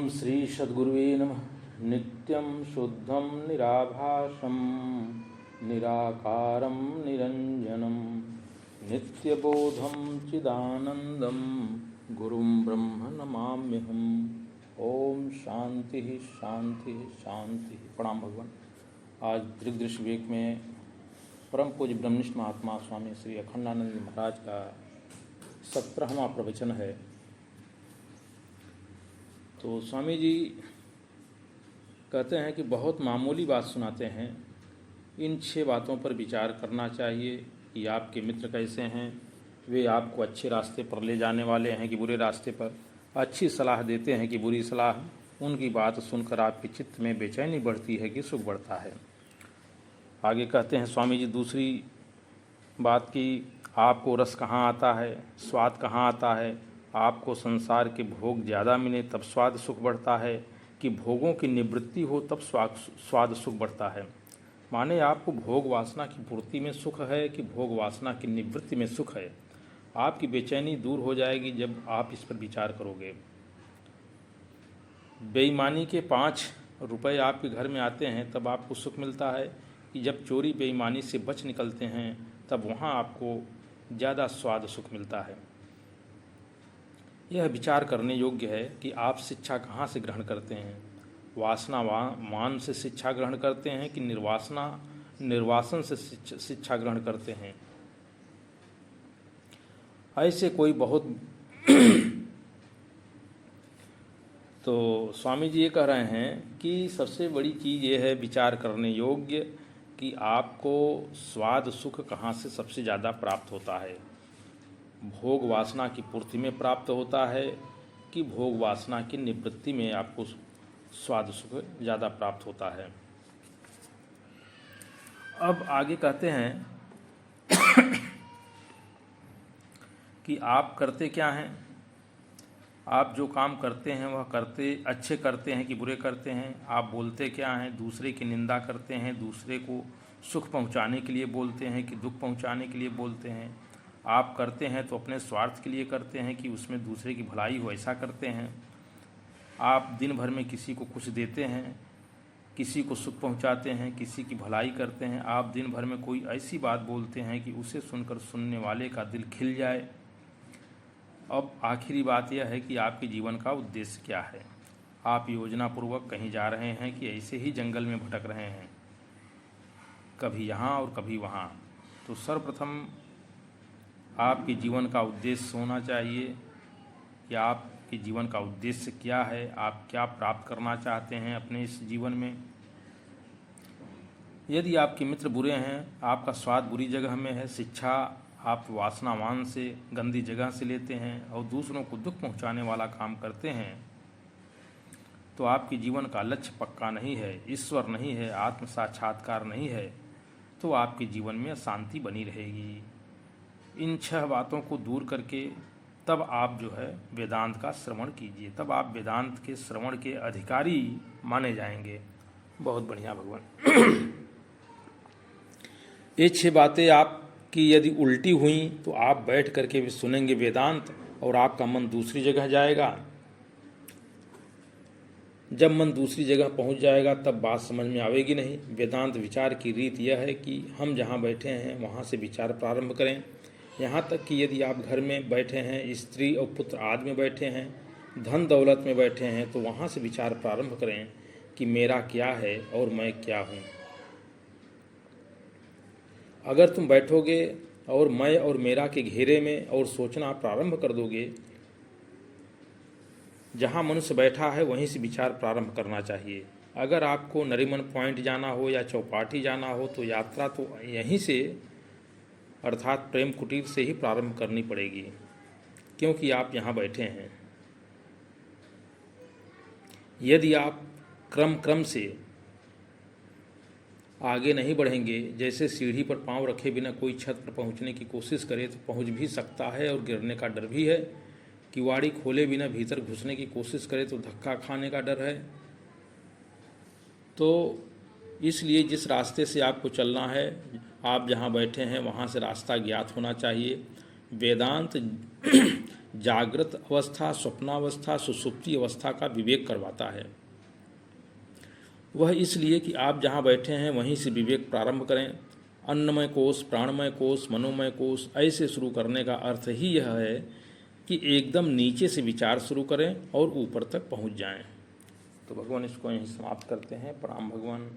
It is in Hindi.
ओम श्री सद्गुरुवे नमः। नित्यं शुद्धं निराभासं निराकारं निरंजनं नित्यबोधं चिदानंदं गुरुं ब्रह्म नमाम्यहम्। ओम शांति शांति शांति। प्रणाम भगवान। आज दृग्दृश्य विवेक में परम पूज्य ब्रह्मनिष्ठ महात्मा स्वामी श्री अखंडानंद महाराज का 17वां प्रवचन है। तो स्वामी जी कहते हैं कि बहुत मामूली बात सुनाते हैं, इन 6 बातों पर विचार करना चाहिए कि आपके मित्र कैसे हैं, वे आपको अच्छे रास्ते पर ले जाने वाले हैं कि बुरे रास्ते पर, अच्छी सलाह देते हैं कि बुरी सलाह, उनकी बात सुनकर आपके चित्त में बेचैनी बढ़ती है कि सुख बढ़ता है। आगे कहते हैं स्वामी जी दूसरी बात की आपको रस कहाँ आता है, स्वाद कहाँ आता है, आपको संसार के भोग ज़्यादा मिले तब स्वाद सुख बढ़ता है कि भोगों की निवृत्ति हो तब स्वाद सुख बढ़ता है। माने आपको भोग वासना की पूर्ति में सुख है कि भोग वासना की निवृत्ति में सुख है। आपकी बेचैनी दूर हो जाएगी जब आप इस पर विचार करोगे। बेईमानी के 5 रुपये आपके घर में आते हैं तब आपको सुख मिलता है कि जब चोरी बेईमानी से बच निकलते हैं तब वहाँ आपको ज़्यादा स्वाद सुख मिलता है। यह विचार करने योग्य है कि आप शिक्षा कहाँ से ग्रहण करते हैं, वासनावान से शिक्षा ग्रहण करते हैं कि निर्वासन से शिक्षा ग्रहण करते हैं। ऐसे कोई बहुत तो स्वामी जी ये कह रहे हैं कि सबसे बड़ी चीज़ ये है विचार करने योग्य कि आपको स्वाद सुख कहाँ से सबसे ज़्यादा प्राप्त होता है, भोग वासना की पूर्ति में प्राप्त होता है कि भोग वासना की निवृत्ति में आपको स्वाद सुख ज़्यादा प्राप्त होता है। अब आगे कहते हैं कि आप करते क्या हैं, आप जो काम करते हैं वह अच्छे करते हैं कि बुरे करते हैं, आप बोलते क्या हैं, दूसरे की निंदा करते हैं, दूसरे को सुख पहुंचाने के लिए बोलते हैं कि दुख पहुंचाने के लिए बोलते हैं, आप करते हैं तो अपने स्वार्थ के लिए करते हैं कि उसमें दूसरे की भलाई हो ऐसा करते हैं, आप दिन भर में किसी को कुछ देते हैं, किसी को सुख पहुंचाते हैं, किसी की भलाई करते हैं, आप दिन भर में कोई ऐसी बात बोलते हैं कि उसे सुनकर सुनने वाले का दिल खिल जाए। अब आखिरी बात यह है कि आपके जीवन का उद्देश्य क्या है। आप योजनापूर्वक कहीं जा रहे हैं कि ऐसे ही जंगल में भटक रहे हैं, कभी यहाँ और कभी वहाँ। तो सर्वप्रथम आपके जीवन का उद्देश्य होना चाहिए कि आपके जीवन का उद्देश्य क्या है, आप क्या प्राप्त करना चाहते हैं अपने इस जीवन में। यदि आपके मित्र बुरे हैं, आपका स्वाद बुरी जगह में है, शिक्षा आप वासनावान से गंदी जगह से लेते हैं और दूसरों को दुख पहुंचाने वाला काम करते हैं, तो आपके जीवन का लक्ष्य पक्का नहीं है, ईश्वर नहीं है, आत्म साक्षात्कार नहीं है, तो आपके जीवन में अशांति बनी रहेगी। इन 6 बातों को दूर करके तब आप जो है वेदांत का श्रवण कीजिए, तब आप वेदांत के श्रवण के अधिकारी माने जाएंगे। बहुत बढ़िया भगवान। ये 6 बातें आपकी यदि उल्टी हुई तो आप बैठ करके भी सुनेंगे वेदांत और आपका मन दूसरी जगह जाएगा। जब मन दूसरी जगह पहुंच जाएगा तब बात समझ में आवेगी नहीं। वेदांत विचार की रीत यह है कि हम जहाँ बैठे हैं वहाँ से विचार प्रारंभ करें। यहाँ तक कि यदि आप घर में बैठे हैं, स्त्री और पुत्र आदि में बैठे हैं, धन दौलत में बैठे हैं, तो वहाँ से विचार प्रारंभ करें कि मेरा क्या है और मैं क्या हूँ। अगर तुम बैठोगे और मैं और मेरा के घेरे में और सोचना प्रारंभ कर दोगे, जहाँ मनुष्य बैठा है वहीं से विचार प्रारंभ करना चाहिए। अगर आपको नरीमन पॉइंट जाना हो या चौपाटी जाना हो तो यात्रा तो यहीं से अर्थात प्रेम कुटीर से ही प्रारंभ करनी पड़ेगी, क्योंकि आप यहाँ बैठे हैं। यदि आप क्रम से आगे नहीं बढ़ेंगे, जैसे सीढ़ी पर पांव रखे बिना कोई छत पर पहुँचने की कोशिश करे तो पहुँच भी सकता है और गिरने का डर भी है, किवाड़ी खोले बिना भीतर घुसने की कोशिश करे तो धक्का खाने का डर है। तो इसलिए जिस रास्ते से आपको चलना है, आप जहाँ बैठे हैं वहाँ से रास्ता ज्ञात होना चाहिए। वेदांत जागृत अवस्था, स्वप्नावस्था, सुषुप्ति अवस्था का विवेक करवाता है। वह इसलिए कि आप जहाँ बैठे हैं वहीं से विवेक प्रारंभ करें। अन्नमय कोश, प्राणमय कोश, मनोमय कोश ऐसे शुरू करने का अर्थ ही यह है कि एकदम नीचे से विचार शुरू करें और ऊपर तक पहुँच जाएं। तो भगवान इसको यहीं समाप्त करते हैं। प्रणाम भगवान।